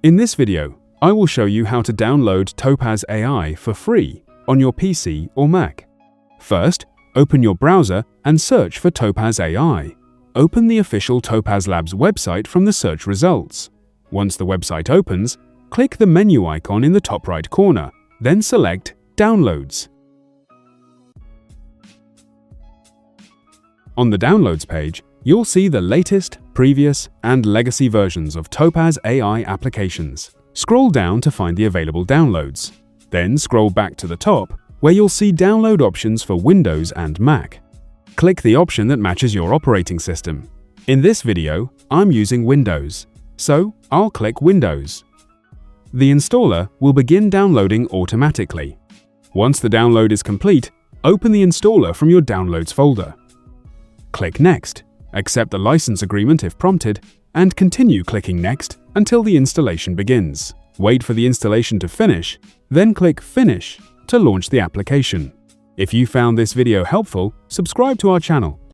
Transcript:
In this video, I will show you how to download Topaz AI for free on your PC or Mac. First, open your browser and search for Topaz AI. Open the official Topaz Labs website from the search results. Once the website opens, click the menu icon in the top right corner, then select Downloads. On the Downloads page, you'll see the latest, previous, and legacy versions of Topaz AI applications. Scroll down to find the available downloads. Then scroll back to the top, where you'll see download options for Windows and Mac. Click the option that matches your operating system. In this video, I'm using Windows, so I'll click Windows. The installer will begin downloading automatically. Once the download is complete, open the installer from your Downloads folder. Click Next, accept the license agreement if prompted, and continue clicking Next until the installation begins. Wait for the installation to finish, then click Finish to launch the application. If you found this video helpful, subscribe to our channel.